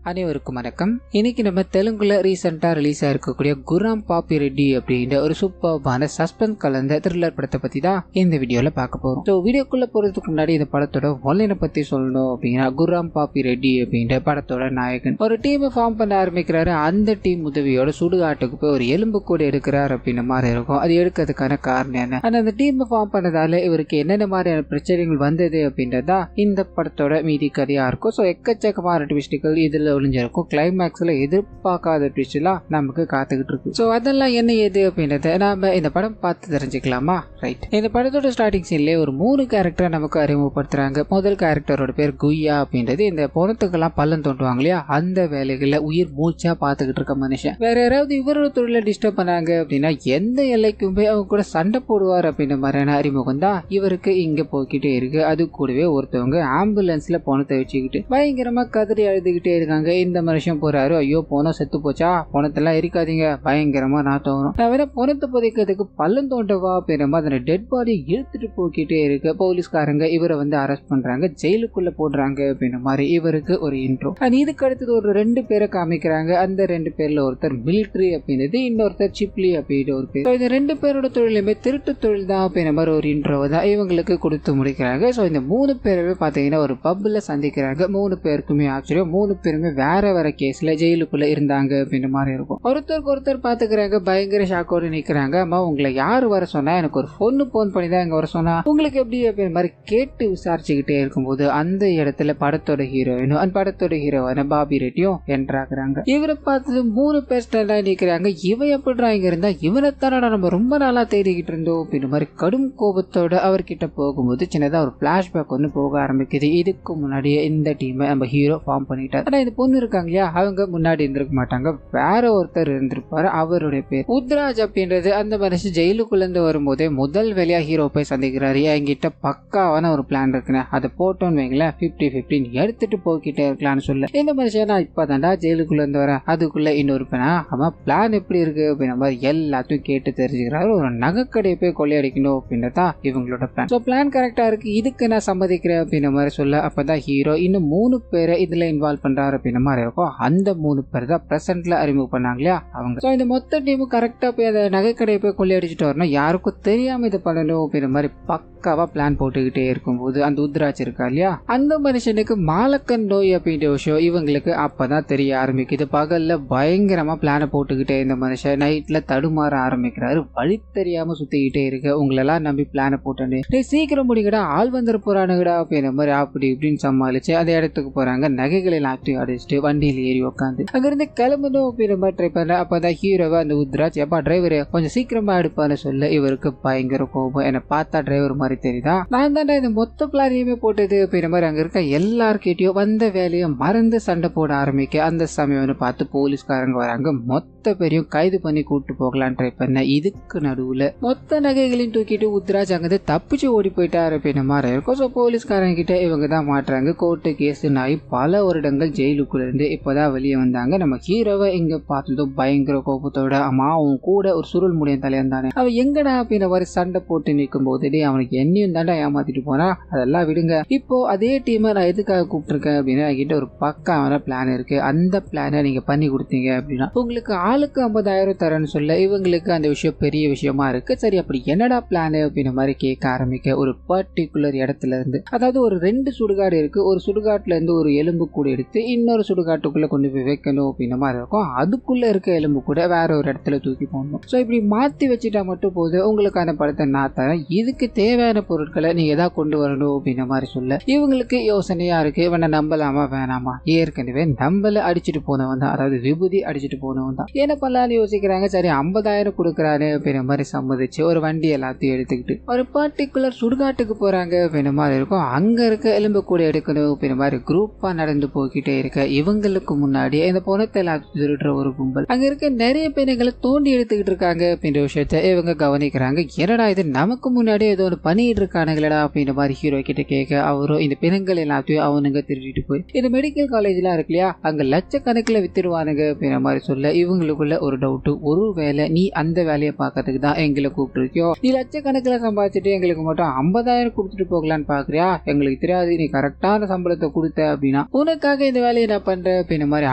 அனைவருக்கும் வணக்கம். இன்னைக்கு நம்ம தெலுங்குல ரீசெண்டா ரிலீஸ் ஆயிருக்கக்கூடிய குராம் பாப்பி ரெட்டி அப்படின்ற ஒரு சூப்பர்பான சஸ்பென்ஸ் கலந்த த்ரில்லர் படத்தை பத்தி தான் இந்த வீடியோல பார்க்க போறோம். ஸோ வீடியோக்குள்ள போறதுக்கு முன்னாடி இந்த படத்தோட ஒன்லைனை பத்தி சொல்லணும் அப்படின்னா, குராம் பாப்பி ரெட்டி அப்படின்ற படத்தோட நாயகன் ஒரு டீமை ஃபார்ம் பண்ண ஆரம்பிக்கிறாரு. அந்த டீம் உதவியோட சுடுகாட்டுக்கு போய் ஒரு எலும்பு கூட எடுக்கிறார் அப்படின்ற மாதிரி இருக்கும். அது எடுக்கிறதுக்கான காரணம் என்ன, அந்த டீமை ஃபார்ம் பண்ணதால இவருக்கு என்னென்ன மாதிரியான பிரச்சனைகள் வந்தது அப்படின்றதா இந்த படத்தோட மீதி கதையா இருக்கும். ஸோ எக்கச்சக்கமான ட்விஸ்டுகள் இதுல ஒளிஞ்சிருக்கும். கிளைமேக்ஸ்ல எதிர்பார்க்காத ட்விஸ்ட் எல்லாம் நமக்கு காத்துக்கிட்டு இருக்கு. சோ அதெல்லாம் என்ன ஏது அப்படின்றத நாம இந்த படம் பார்த்து தெரிஞ்சுக்கலாமா? ரைட். இந்த படத்தோட ஸ்டார்டிங் சீன்ல ஒரு 3 கேரக்டர் நமக்கு அறிமுகப்படுத்துறாங்க. முதல் கேரக்டரோட பேர் குய்யா அப்படின்றது இந்த பொணத்துக்கெல்லாம் பள்ளம் தோண்டுவாங்க இல்லையா, அந்த வேலைகளை உயிர் மூச்சா பார்த்துக்கிட்டு இருக்க மனுஷன். வேற யாராவது இவரோட தொழில டிஸ்டர்ப் பண்ணாங்க அப்படின்னா எந்த எல்லைக்குமே அவங்க கூட சண்டை போடுவார் அப்படின்ற மாதிரியான அறிமுகம் தான் இவருக்கு இங்க போய்கிட்டே இருக்கு. அது கூடவே ஒருத்தவங்க ஆம்புலன்ஸ்ல பொணத்தை வச்சுக்கிட்டு பயங்கரமா கதறி அழுதுகிட்டே இருக்காங்க. இந்த மனுஷன் போறாரு, ஐயோ போன செத்து போச்சா, பொணத்தெல்லாம் எரிக்காதீங்க, பயங்கரமா நாட்டம் வரும், நான் வேற பொணத்தை புதைக்கிறதுக்கு பள்ளம் தோண்டவா அப்படின்ற மாதிரி டெட் பாடி இழுத்துட்டு போய்கிட்டே இருக்கு. போலீஸ்காரங்க இவரை அரெஸ்ட் பண்றாங்க, ஜெயிலுக்குள்ள போடுறாங்க அப்படின்ற மாதிரி இவருக்கு ஒரு இன்ட்ரோ. இதுக்கு அடுத்தது ஒரு 2 பேரை காமிக்கிறாங்க. அந்த 2 பேர்ல ஒருத்தர் மிலிட்ரி அப்படின்றது, இன்னொருத்தர் சிப்லி அப்படின்ற ஒரு பேர். இந்த 2 பேரோட தொழிலுமே திருட்டு தொழில் தான் அப்படின்ற மாதிரி ஒரு இன்ட்ரோ தான் இவங்களுக்கு கொடுத்து முடிக்கிறாங்க. ஸோ இந்த 3 பேருமே பாத்தீங்கன்னா ஒரு பப்ல சந்திக்கிறாங்க. 3 பேருக்குமே ஆச்சரியம், 3 பேருமே வேற வேற கேஸ்ல ஜெயிலுக்குள்ள இருந்தாங்க அப்படின்ற மாதிரி இருக்கும். ஒருத்தருக்கு ஒருத்தர் பாத்துக்கிறாங்க, பயங்கர ஷாக்கோடு நிக்கிறாங்க. அம்மா உங்களை யாரு வர சொன்னா, எனக்கு ஒரு பொண்ணு போன் பண்ணி தான் இங்க வர சொன்னா, உங்களுக்கு எப்படி அப்படின்ற மாதிரி கேட்டு விசாரிச்சுக்கிட்டே இருக்கும்போது அந்த இடத்துல படத்தோட ஹீரோயினும் அந்த படத்தோட ஹீரோவான பாபி ரெட்டியும் என்ட்ராக்குறாங்க. இவரை பார்த்து 3 பேர் ஸ்டாண்டா நிக்கிறாங்க. இவன் எப்படிடா இங்க இருந்தா, இவனை தானடா நம்ம ரொம்ப நாளா தேடிக்கிட்டு இருந்தோம் அப்படின்ற மாதிரி கடும் கோபத்தோட அவர்கிட்ட போகும்போது சின்னதா ஒரு பிளாஷ்பேக் போக ஆரம்பிக்குது. இதுக்கு முன்னாடியே இந்த டீமை நம்ம ஹீரோ ஃபார்ம் பண்ணிட்டார். ஆனா இந்த பொண்ணு இருக்காங்க இல்லையா, அவங்க முன்னாடி இருந்திருக்க மாட்டாங்க, வேற ஒருத்தர் இருந்திருப்பாரு. அவருடைய பேர் உத்ராஜ் அப்படின்றது. அந்த மனுஷன் ஜெயிலுக்குள்ள இருந்து வரும்போதே முதல் வேலையா ஹீரோ போய் சந்திக்கிறாரு. என்கிட்ட பக்காவான ஒரு பிளான் இருக்குன்னு, அதை போட்டோன்னு வைங்களேன் 50-50 எடுத்துட்டு போய்கிட்டே இருக்கலாம்னு சொல்ல, இந்த மனுஷன் நான் இப்பதான்டா ஜெயிலுக்குள்ள இருந்து வரேன், அதுக்குள்ள இன்னொரு பேனா அவன் பிளான் எப்படி இருக்கு அப்படின்ற மாதிரி எல்லாத்தையும் கேட்டு தெரிஞ்சுக்கிறாரு. ஒரு நகைக்கடையை போய் கொள்ளையடிக்கணும் அப்படின்றதா இவங்களோட பிளான். ஸோ பிளான் கரெக்டா இருக்கு, இதுக்கு நான் சம்மதிக்கிறேன் அப்படின்ற மாதிரி சொல்ல, அப்பதான் ஹீரோ இன்னும் 3 பேரை இதுல இன்வால்வ் பண்றாரு அப்படின்ற மாதிரி இருக்கும். அந்த 3 பேர் தான் பிரசன்ட்ல அறிமுகம் பண்ணாங்க இல்லையா அவங்க. ஸோ இந்த மொத்த டீமும் கரெக்டா போய் அந்த நகைக்கடையை போய் கொள்ளையடிச்சிட்டு வரணும், யாருக்கும் தெரியாம இதை பண்ணணும் அப்படின்ற மாதிரி பக்காவா பிளான் போட்டுக்கிட்டே இருக்கும்போது அந்த உத்ராஜ் இருக்கா இல்லையா, அந்த மனுஷனுக்கு மாலக்கன் நோய் அப்படின்ற விஷயம் இவங்களுக்கு அப்பதான் தெரிய ஆரம்பிக்குது. பகல்ல பயங்கரமா பிளான போட்டுக்கிட்டே இந்த மனுஷன் நைட்ல தடுமாற ஆரம்பிக்கிறாரு. வழி தெரியாம சுத்திக்கிட்டே இருக்கு. உங்களெல்லாம் நம்பி பிளான போட்டேன்னு, சீக்கிரம் முடிங்கடா, ஆள் வந்துட போறானுங்கடா அப்படின்ற மாதிரி அப்படி இப்படின்னு சமாளிச்சு அந்த இடத்துக்கு போறாங்க. நகைகளை லாட்டி அடிச்சுட்டு வண்டியில ஏறி உட்காந்து அங்கிருந்து கிளம்பணும் அப்படின்ற மாதிரி ட்ரை பண்ண, அப்பதான் ஹீரோவை அந்த உத்ராஜ் எப்பா டிரைவர் கொஞ்சம் சீக்கிரமா எடுப்பான்னு சொல்ல இவருக்கு பயங்கர கோபம். என்னை பார்த்தா டிரைவர் மாதிரி தெரியுதா, நான் தான்டா இந்த மொத்த பிளானையுமே போட்டது அப்படின்ற மாதிரி அங்க இருக்க எல்லார்கிட்டயும் வந்த வேலையை மறந்து சண்டை போட ஆரம்பிக்க, அந்த சமயம் பார்த்து போலீஸ்காரங்க வராங்க. மொத்த பேரையும் கைது பண்ணி கூட்டு போகலான்னு ட்ரை பண்ண, இதுக்கு நடுவுல மொத்த நகைகளையும் தூக்கிட்டு உத்ராஜ் அங்கிருந்து தப்பிச்சு ஓடி போயிட்டாரு அப்படின்ற மாதிரி இருக்கும். ஸோ போலீஸ்காரங்க கிட்ட இவங்க தான் மாட்டுறாங்க. கோர்ட்டு கேஸ் நாய் பல வருடங்கள் ஜெயிலுக்குள்ள இருந்து இப்பதான் வெளியே வந்தாங்க. நம்ம ஹீரோவை இங்க பார்த்ததும் பயங்கர கோபத்தோட, அம்மா அவன் கூட ஒரு சுருள் முடியும் தலையன் தானே, அவன் எங்கடா அப்படின்ற மாதிரி சண்டை போட்டு நிற்கும் போது, அவனுக்கு என்னையும் தாண்டா ஏமாத்திட்டு போனா, அதெல்லாம் விடுங்க, இப்போ அதே டீமை நான் எதுக்காக கூப்பிட்டுருக்கேன் அப்படின்னா, என்கிட்ட ஒரு பக்காவான பிளான் இருக்கு, அந்த பிளானை நீங்க பண்ணி கொடுத்தீங்க அப்படின்னா உங்களுக்கு ஆளுக்கு 50,000 தரேன்னு சொல்ல, இவங்களுக்கு அந்த விஷயம் பெரிய விஷயமா இருக்கு. சரி அப்படி என்னடா பிளான் அப்படின்ற மாதிரி கேட்க ஆரம்பிக்க, ஒரு பர்டிகுலர் இடத்துல இருந்து, அதாவது ஒரு 2 சுடுகாடு இருக்கு, ஒரு சுடுகாட்டுல இருந்து ஒரு எலும்பு கூட எடுத்து இன்னொரு சுடுகாட்டுக்குள்ள கொண்டு போய் வைக்கணும் அப்படின்ற மாதிரி இருக்கும். அதுக்குள்ள இருக்க எலும்பு கூட வேற ஒரு இடத்துல தூக்கி போடணும். ஸோ இப்படி மாத்தி வச்சுட்டா மட்டும் போது, உங்களுக்கு அந்த படத்தை நான் தரேன், இதுக்கு தேவையான பொருட்களை நீங்க ஏதாவது கொண்டு வரணும் அப்படின்ற மாதிரி சொல்ல, இவங்களுக்கு யோசனையா இருக்கு, இவனை நம்பலாமா வேணாமா, ஏற்கனவே நம்பல அடிச்சுட்டு போனவன் தான், அதாவது விபூதி அடிச்சுட்டு போனவன் தான், என்ன பண்ணலான்னு யோசிக்கிறாங்க. சரி 50,000 கொடுக்குறாரு அப்படின்ற மாதிரி சம்மதிச்சு ஒரு வண்டி எல்லாத்தையும் எடுத்துக்கிட்டு ஒரு பர்டிகுலர் சுடுகாட்டுக்கு போறாங்க அப்படின்ற மாதிரி இருக்கும். அங்க இருக்க எலும்பு கூட எடுக்கணும் அப்படின்ற மாதிரி குரூப்பா நடந்து போய்கிட்டே இருக்க, இவங்களுக்கு முன்னாடி இந்த பொணத்தை எல்லாத்தையும் திருடுற ஒரு கும்பல் அங்க இருக்க நிறைய பேருங்களை தோண்டி எடுத்துக்கிட்டு இருக்காங்க அப்படின்ற விஷயத்த இவங்க கவனிக்கிறாங்க. என்னடா இது, நமக்கு முன்னாடி ஏதோ ஒன்று பண்ணிட்டு இருக்கானுங்களா அப்படின்ற மாதிரி ஹீரோ கிட்ட கேட்க அவரும் இந்த பிணங்கள் எல்லாத்தையும் அவனுங்க திருடிட்டு போய் இந்த மெடிக்கல் காலேஜ்லாம் இருக்கு இல்லையா அங்க லட்சக்கணக்கில் வித்துருவானுங்க அப்படின்ற மாதிரி சொல்ல இவங்களுக்குள்ள ஒரு டவுட், ஒரு வேலை நீ அந்த வேலையை பார்க்கறதுக்கு தான் எங்களை கூப்பிட்டுருக்கியோ, நீ லட்சக்கணக்கில் சம்பாதிச்சுட்டு எங்களுக்கு மட்டும் 50,000 கொடுத்துட்டு போகலான்னு பாக்குறியா, எங்களுக்கு தெரியாது நீ கரெக்டான சம்பளத்தை கொடுத்த அப்படின்னா உனக்காக இந்த வேலையை நான் பண்றேன் அப்படின்ற மாதிரி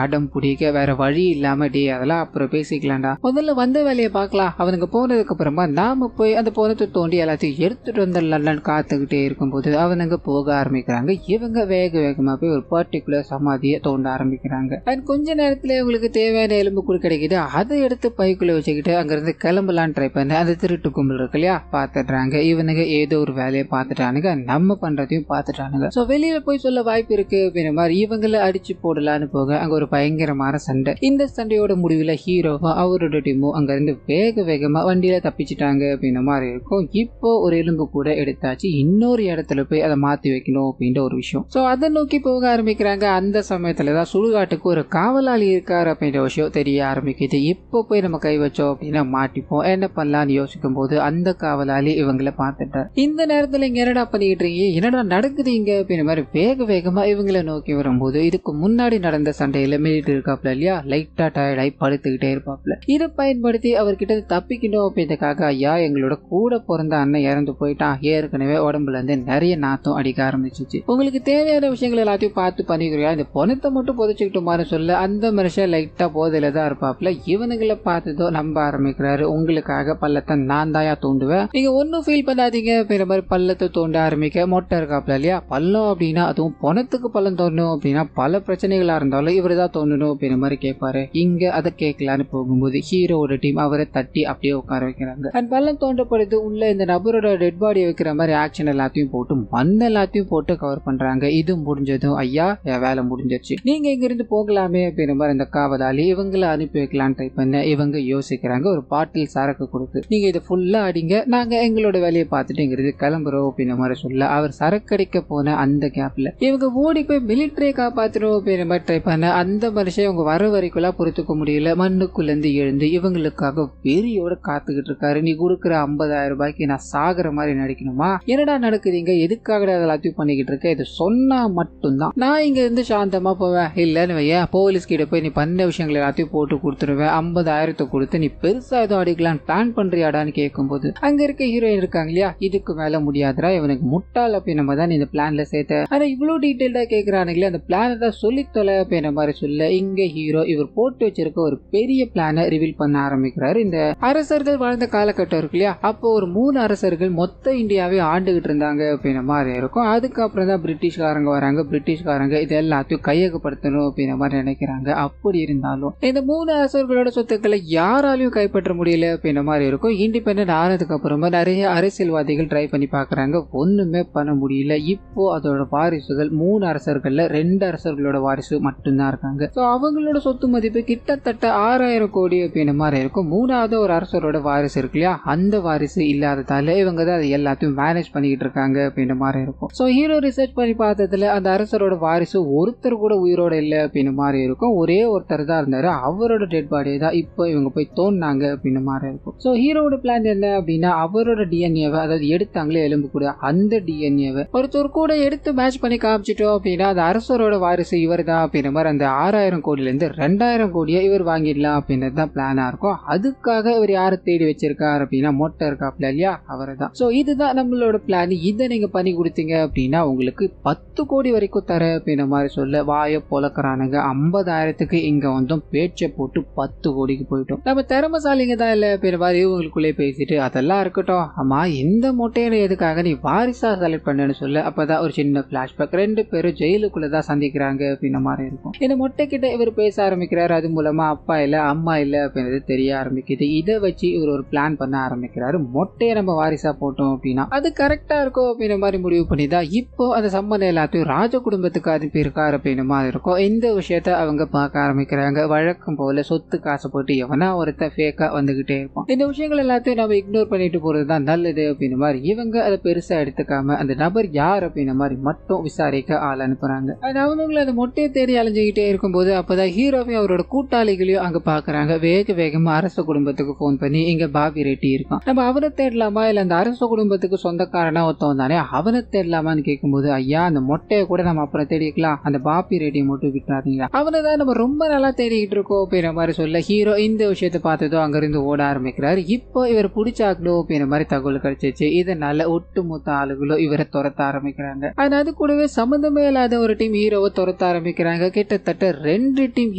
அடம் பிடிக்க வேற வழி இல்லாம டே அதெல்லாம் அப்புறம் பேசிக்கலாம்டா, முதல்ல வந்த வேலையை பார்க்கலாம், அவனுங்க போனதுக்கு அப்புறமா நாம போய் அந்த போனத்தை தோண்டி எல்லாத்தையும் எடுத்துட்டு வந்துடலான்னு காத்துக்கிட்டே இருக்கும்போது அவனுங்க போக ஆரம்பிக்கிறாங்க. இவங்க வேக வேகமா போய் ஒரு பர்டிகுலர் சமாதியை தோண்ட ஆரம்பிக்கிறாங்க. அண்ட் கொஞ்ச நேரத்துல இவங்களுக்கு தேவையான எலும்புக்கூடு கிடைக்குது, அதை எடுத்து பைக்குள்ள வச்சுக்கிட்டு அங்கிருந்து கிளம்பலான்னு ட்ரை பண்ண அந்த திருட்டு கும்பல் இருக்கு இல்லையா பாத்துட்டாங்க. இவனுங்க ஏதோ ஒரு வேலையை பார்த்துட்டானுங்க, நம்ம பண்றதையும் பார்த்துட்டானுங்க. சோ வெளியில போய் சொல்ல வாய்ப்பு இருக்கு அப்படின்ற மாதிரி இவங்களை அடிச்சு போடலான்னு போக அங்க ஒரு பயங்கரமான சண்டை. இந்த சண்டையோட முடிவுல ஹீரோவும் அவரோட டீமும் அங்க இருந்து வேக வேகமா வண்டியில தப்பிச்சுட்டாங்க அப்படின்ற மாதிரி இருக்கும். இப்போ ஒரு எலும்பு கூட எடுத்தாச்சு, இன்னொரு இடத்துல போய் அதை மாத்தி வைக்கணும் அப்படின்ற ஒரு விஷயம். சோ அதை நோக்கி போக ஆரம்பிக்கிறாங்க. அந்த சமயத்துலதான் சுடுகாட்டுக்கு ஒரு காவலாளி இருக்காரு அப்படின்ற விஷயம் தெரிய ஆரம்பிக்குது. இப்போ போய் நம்ம கை வச்சோம் அப்படின்னா மாட்டிப்போம், என்ன பண்ணலாம்னு யோசிக்கும் போது அந்த காவலாளி இவங்களை பார்த்துட்டார். இந்த நேரத்துல இங்க என்னடா பண்ணிட்டு இருக்கீங்க, என்னடா நடக்குது இங்க அப்படின்ற மாதிரி வேக வேகமா இவங்களை நோக்கி வரும்போது இதுக்கு முன்னாடி நடந்த சண்டையில மிலிட்டரி இருக்காப்ல இல்லையா, லைட்டா டயர்ட் ஆகி படுத்துக்கிட்டே இருப்பாப்ல. இதை பயன்படுத்தி அவர்கிட்ட தப்பிக்கணும் அப்படின்றதுக்காக, ஐயா எங்களோட கூட பிறந்த அண்ணன் இறந்து போயிட்டான், ஏற்கனவே உடம்புல இருந்து நிறைய நாத்தம் அடிக்க ஆரம்பிச்சிச்சு, உங்களுக்கு தேவையான விஷயங்கள் எல்லாத்தையும் பார்த்து பண்ணிக்கிறீங்க, இந்த பணத்தை மட்டும் புதைச்சுக்கிட்டோமான்னு சொல்ல அந்த மனுஷன் லைட்டா போதையில தான் இருப்பாப்ல. இவனுங்களை பார்த்ததோ நம்ப ஆரம்பிக்கிறாரு. உங்களுக்காக பள்ளத்தை நான் தாயா தோண்டுவேன், நீங்க ஒன்னும் ஃபீல் பண்ணாதீங்க அப்படின்ற மாதிரி பள்ளத்தை தோண்ட ஆரம்பிக்க மொட்டை இருக்காப்ல இல்லையா, பள்ளம் அப்படின்னா அதுவும் பணத்துக்கு பள்ளம் தோண்டணும் அப்படின்னா பல பிரச்சனைகளா இருந்தாலும் இவரு தான் தோண்டணும் அப்படின்ற மாதிரி கேட்பாரு. இங்க அதை கேட்கலான்னு போகும்போது ஹீரோட டீம் அவரை தட்டி அப்படியே உட்கார வைக்கிறாங்க. அண்ட் பள்ளம் தோண்டப்படுது, உள்ள இந்த நபரோட டெட் பாடி வைக்கிற மாதிரி ஆக்ஷன் எல்லாத்தையும் போட்டு மண் எல்லாத்தையும் போட்டு கவர் பண்றாங்க. இது முடிஞ்சதும் ஐயா என் வேலை முடிஞ்சிருச்சு, நீங்க இங்க இருந்து போகலாமே அப்படின்ற மாதிரி இந்த காவலாளி இவங்களை அனுப்பி வைக்கலான்னு ட்ரை பண்ண இவங்க யோசிக்கிறாங்க. ஒரு பாட்டில் சரக்கு கொடுத்து நீங்க இதை ஃபுல்லா அடிங்க, நாங்க எங்களோட வேலையை பார்த்துட்டு இங்கிருந்து கிளம்புறோம் அப்படின்ற மாதிரி சொல்ல அவர் சரக்கு அடிக்க போன அந்த கேப்ல இவங்க ஓடி போய் மிலிட்டரியை காப்பாற்றணும் அப்படின்ற மாதிரி ட்ரை பண்ண அந்த மனுஷன் இவங்க வர வரைக்குள்ள பொறுத்துக்க முடியல, மண்ணுக்குள்ள இருந்து எழுந்து இவங்களுக்காக வெறியோட காத்துக்கிட்டு இருக்காரு. நீ கொடுக்குற 50,000 ரூபாய்க்கு நான் சாகுற மாதிரி நடிக்கணுமா, என்னடா நடக்குதுங்க, எதுக்காக எல்லாத்தையும் பண்ணிக்கிட்டு இருக்க, இது சொன்னா மட்டும்தான் நான் இங்க இருந்து சாந்தமா போவேன், இல்லன்னு வையன் போலீஸ் கிட்ட போய் நீ பண்ண விஷயங்கள் எல்லாத்தையும் போட்டு கொடுத்துருவேன், 50,000 கொடுத்து நீ பெருசா ஏதோ அடிக்கலாம் பிளான் பண்றியாடான்னு கேட்கும்போது அங்க இருக்க ஹீரோயின் இருக்காங்க இல்லையா, இதுக்கு மேல முடியாதுரா, இவனுக்கு முட்டாள் அப்படி நம்ம தான் இந்த பிளான்ல சேர்த்த, ஆனா இவ்வளவு டீடைல்டா கேட்கறானுங்களே அந்த பிளான் தான் சொல்லி தொலை அப்படின்ற மாதிரி சொல்ல இங்க ஹீரோ இவர் போட்டு வச்சிருக்க ஒரு பெரிய பிளானை ரிவீல் பண்ண ஆரம்பிக்கிறாரு. இந்த அரசர்கள் வாழ்ந்த காலகட்டம் இருக்கு இல்லையா, அப்போ ஒரு 3 அரசர்கள் மொத்த இந்தியாவே ஆண்டுகிட்டு இருந்தாங்க அப்படின்ற மாதிரி இருக்கும். அதுக்கப்புறம் தான் பிரிட்டிஷ்காரங்க வராங்க, பிரிட்டிஷ்காரங்க இது எல்லாத்தையும் கையகப்படுத்தணும் அப்படின்ற மாதிரி நினைக்கிறாங்க. அப்படி இருந்தாலும் இந்த 3 அரசர்களோட சொத்துக்களை யாராலையும் கைப்பற்ற முடியல அப்படின்ற மாதிரி இருக்கும். இண்டிபெண்டன்ட் ஆனதுக்கு அப்புறமா நிறைய அரசியல்வாதிகள் ட்ரை பண்ணி பாக்குறாங்க, ஒண்ணுமே பண்ண முடியல. இப்போ அதோட வாரிசுகள் 3 அரசர்கள்ல 2 அரசர்களோட வாரிசு மட்டும்தான் இருக்காங்க. அவங்களோட சொத்து மதிப்பு கிட்டத்தட்ட 6,000 கோடி அப்படின்ற மாதிரி இருக்கும். 3வது ஒரு அரசரோட வாரிசு இருக்கு இல்லையா, அந்த வாரிசு இல்லாததால இவங்க தான் அதை எல்லாத்தையும் மேனேஜ் பண்ணிக்கிட்டு இருக்காங்க அப்படின்ற மாதிரி இருக்கும். ஸோ ஹீரோ ரிசர்ச் பண்ணி பார்த்ததுல அந்த அரசரோட வாரிசு ஒருத்தர் கூட உயிரோட இல்லை அப்படின்ற மாதிரி இருக்கும். ஒரே ஒருத்தர் தான் இருந்தாரு, அவரோட டெட் பாடியை தான் இப்போ இவங்க போய் தோண்டினாங்க அப்படின்ற மாதிரி இருக்கும். ஸோ ஹீரோட பிளான் என்ன அப்படின்னா அவரோட டிஎன்ஏவை, அதாவது எடுத்தாங்களே எலும்பு கூட அந்த டிஎன்ஏவை ஒருத்தர் கூட எடுத்து மேட்ச் பண்ணி காமிச்சிட்டோம் அப்படின்னா அந்த அரசரோட வாரிசு இவர் தான் அப்படின்ற மாதிரி அந்த 6,000 கோடியில இருந்து 2,000 கோடியை இவர் வாங்கிடலாம் அப்படின்றது தான் பிளானா இருக்கும். அதுக்காக இவர் யாரை தேடி வச்சிருக்காரு அப்படின்னா மொட்டை இருக்காப்ல இல்லையா, அவரை தான். ஸோ இதுதான் நம்மளோட பிளான், இதை நீங்க பண்ணி கொடுத்தீங்க அப்படின்னா உங்களுக்கு 10 கோடி வரைக்கும் தர அப்படின்ற மாதிரி சொல்ல வாயை பொழக்கிறானுங்க. 50,000க்கு இங்க வந்தோம், பேச்சை போட்டு 10 கோடிக்கு போயிட்டோம், நம்ம திறமசாலிங்க தான் இல்ல அப்படின்ற மாதிரி இவங்களுக்குள்ளே பேசிட்டு அதெல்லாம் இருக்கட்டும், ஆமா இந்த மொட்டையில எதுக்காக நீ வாரிசா செலக்ட் பண்ணு சொல்ல அப்பதான் ஒரு சின்ன பிளாஷ்பேக், 2 பேரும் ஜெயிலுக்குள்ளதான் சந்திக்கிறாங்க அப்படின்ற மாதிரி இருக்கும். இந்த மொட்டை கிட்ட இவர் பேச ஆரம்பிக்கிறாரு, அது மூலமா அப்பா இல்ல அம்மா இல்ல அப்படின்றது தெரிய ஆரம்பிக்குது. இதை வச்சு இவர் ஒரு பிளான் பண்ண ஆரம்பிக்கிறாரு, மொட்டையை நம்ம வாரிசா போட்டோம் அப்படின்னா அது கரெக்டா இருக்கும் அப்படின்ற மாதிரி முடிவு பண்ணிதான் இப்போ அந்த சம்பந்தம் எல்லாத்தையும் ராஜ குடும்பத்துக்கு அனுப்பி இருக்காரு அப்படின்ற மாதிரி இருக்கும். இந்த விஷயத்த அவங்க பார்க்க ஆரம்பிக்கிறாங்க. வழக்கம் போல சொத்து காசு போட்டு எவனா ஒருத்த ஃபேக்கா வந்துகிட்டே இருக்கும். இந்த விஷயங்கள் எல்லாத்தையும் நம்ம இக்னோர் பண்ணிட்டு போறதுதான் நல்லது அப்படின்ற மாதிரி இவங்க அதை பெருசா எடுத்துக்காம அந்த நபர் யார் அப்படின்ற மாதிரி மட்டும் விசாரிக்க ஆள் அனுப்புறாங்க. அவங்களும் அந்த மொட்டையை தேடி அலைஞ்சுக்கிட்டே இருக்கும்போது அப்பதான் ஹீரோவையும் அவரோட கூட்டாளிகளையும் அங்க பாக்குறாங்க. வேக வேகமா அரச குடும்பத்துக்கு போன் பண்ணி இங்க பாபி ரெட்டி இருக்கான், நம்ம அவரை தேடலாமா இல்ல அந்த அரச குடும்பத்தை குடும்பத்துக்கு சொந்தக்காரனா ஒருத்தவன் தானே, அவனை தேடலாமான்னு கேட்கும்போது, ஐயா அந்த மொட்டையை கூட நம்ம அப்புறம் தேடிக்கலாம், அந்த பாப்பி ரெட்டியை மட்டும் விட்டுறாதீங்க, அவனை தான் நம்ம ரொம்ப நல்லா தேடிக்கிட்டு இருக்கோம் அப்படின்ற மாதிரி சொல்ல ஹீரோ இந்த விஷயத்தை பார்த்ததோ அங்கிருந்து ஓட ஆரம்பிக்கிறாரு. இப்போ இவர் பிடிச்சாக்கலோ அப்படின்ற மாதிரி தகவல் கிடைச்சிச்சு. இதனால ஒட்டுமொத்த ஆளுகளும் இவரை துரத்த ஆரம்பிக்கிறாங்க. அது கூடவே சம்பந்தமே இல்லாத ஒரு டீம் ஹீரோவை துரத்த ஆரம்பிக்கிறாங்க. கிட்டத்தட்ட 2 டீம்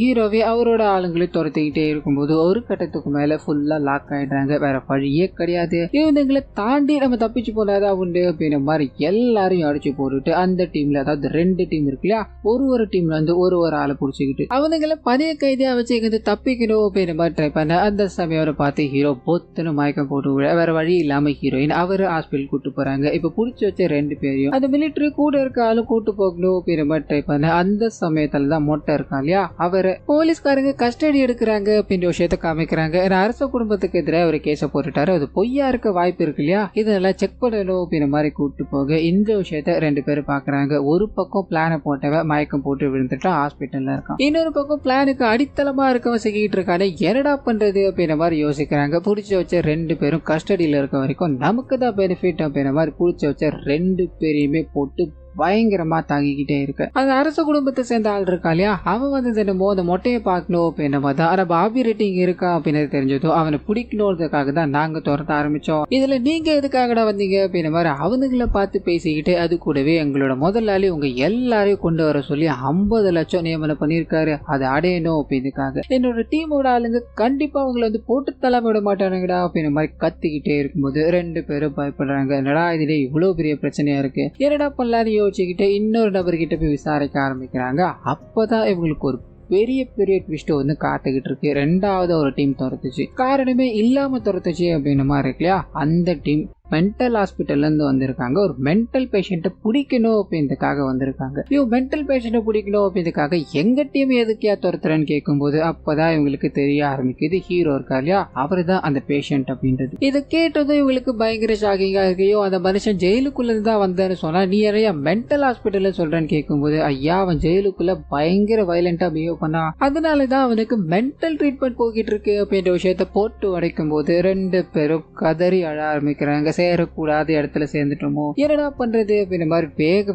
ஹீரோவே அவரோட ஆளுங்களை துரத்திக்கிட்டே இருக்கும்போது ஒரு கட்டத்துக்கு மேல ஃபுல்லா லாக் ஆயிடுறாங்க. வேற வழியே கிடையாது, இவங்களை தாண்டி நம்ம தப்பிச்சு போனாதான் உண்டு அப்படின்ற மாதிரி எல்லாரையும் அடிச்சு போட்டுட்டு அந்த டீம்ல, அதாவது 2 டீம் இருக்கு இல்லையா, ஒரு டீம்ல வந்து ஒரு ஆளை பிடிச்சிக்கிட்டு அவனுங்களை பழைய கைதியா வச்சு தப்பிக்கணும் அப்படின்ற மாதிரி ட்ரை பண்ண அந்த சமயம் பார்த்து ஹீரோ பொத்துன்னு மயக்கம் போட்டு விட வேற வழி இல்லாம ஹீரோயின் அவரு ஹாஸ்பிட்டல் கூட்டு போறாங்க. இப்ப புடிச்சு வச்ச 2 பேரையும் அந்த மிலிட்டரி கூட இருக்க ஆளும் கூட்டு போகணும் அப்படின்ற மாதிரி ட்ரை பண்ண அந்த சமயத்துல தான் மொட்டை இருக்கா இல்லையா, அவரை போலீஸ்காரங்க கஸ்டடி எடுக்கிறாங்க அப்படின்ற விஷயத்த காமிக்கிறாங்க. அரச குடும்பத்துக்கு எதிராக ஒரு கேஸ போட்டுட்டாரு, அது பொய்யா இருக்க வாய்ப்பு இருக்கு இல்லையா, இதெல்லாம் செக் பண்ணணும் அப்படின்ற மாதிரி கூட்டு போக இந்த விஷயத்த 2 பேரும் பாக்குறாங்க. ஒரு பக்கம் பிளான போட்டவ மயக்கம் போட்டு விழுந்துட்டா ஹாஸ்பிட்டல்ல இருக்கான், இன்னொரு பக்கம் பிளானுக்கு அடித்தளமா இருக்கவன் சிக்கிட்டு இருக்கானே, என்னடா பண்றது அப்படின்ற மாதிரி யோசிக்கிறாங்க. புடிச்சு வச்ச 2 பேரும் கஸ்டடியில இருக்க வரைக்கும் நமக்கு தான் பெனிஃபிட் அப்படின்ற மாதிரி புடிச்சு வச்ச 2 பேரையுமே போட்டு பயங்கரமா தாங்கிக்கிட்டே இருக்கு. அந்த அரச குடும்பத்தை சேர்ந்த ஆள் இருக்கா இல்லையா, அவன் வந்து தினமோ அந்த மொட்டையை பார்க்கணும் அப்படின்ற மாதிரி தான். ஆனா பாபி ரெட்டிங் இருக்கா அப்படின்னு தெரிஞ்சதும் அவனை பிடிக்கணுன்றதுக்காக தான் நாங்க துரத்த ஆரம்பிச்சோம், இதுல நீங்க எதுக்காகடா வந்தீங்க அப்படின்ற மாதிரி அவனுங்களை பார்த்து பேசிக்கிட்டு, அது கூடவே எங்களோட முதலாளி உங்க எல்லாரையும் கொண்டு வர சொல்லி 50 லட்சம் நியமனம் பண்ணிருக்காரு, அதை அடையணும் அப்படின்றதுக்காக என்னோட டீமோட ஆளுங்க கண்டிப்பா உங்களை வந்து போட்டு தள்ள விட மாட்டானுங்கடா அப்படின்ற மாதிரி கத்திக்கிட்டே இருக்கும்போது 2 பேரும் பயப்படுறாங்க. என்னடா இதுல இவ்வளவு பெரிய பிரச்சனையா இருக்கு, என்னடா பண்ணலான்னு யோசிச்சுக்கிட்டு இன்னொரு நபர்கிட்ட போய் விசாரிக்க ஆரம்பிக்கிறாங்க. அப்பதான் இவங்களுக்கு ஒரு பெரிய ட்விஸ்ட் வந்து காத்துக்கிட்டு இருக்கு. 2வது ஒரு டீம் துரத்துச்சு, காரணமே இல்லாம துரத்துச்சு அப்படின்ற மாதிரி இருக்கு இல்லையா, அந்த டீம் மென்டல் ஹாஸ்பிட்டல்ல இருந்து வந்திருக்காங்க. ஒரு மென்டல் பேஷண்ட்டை பிடிக்கணும் அப்படின்றதுக்காக வந்திருக்காங்க. மென்டல் பேஷண்ட்டை பிடிக்கணும் அப்படின்றதுக்காக எங்க டீம் எதுக்கியா துரத்துறேன்னு கேட்கும்போது அப்பதான் இவங்களுக்கு தெரிய ஆரம்பிக்குது, ஹீரோ இருக்கா இல்லையா, அவரு தான் அந்த பேஷண்ட் அப்படின்றது. இதை கேட்டதும் இவங்களுக்கு பயங்கர ஷாக்கிங்கா இருக்கையோ, அந்த மனுஷன் ஜெயிலுக்குள்ள தான் வந்தான்னு சொன்னா நீ நிறைய மென்டல் ஹாஸ்பிட்டல்ல சொல்றேன்னு கேட்கும்போது, ஐயா அவன் ஜெயிலுக்குள்ள பயங்கர வயலண்டா பிஹேவ் பண்ணா, அதனாலதான் அவனுக்கு மென்டல் ட்ரீட்மெண்ட் போகிட்டு இருக்கு அப்படின்ற விஷயத்த போட்டு உடைக்கும் போது 2 பேரும் கதறி அழ ஆரம்பிக்கிறாங்க. சேரக்கூடாத இடத்துல சேர்ந்துட்டோமோ, என்னடா பண்றது அப்படின்ற மாதிரி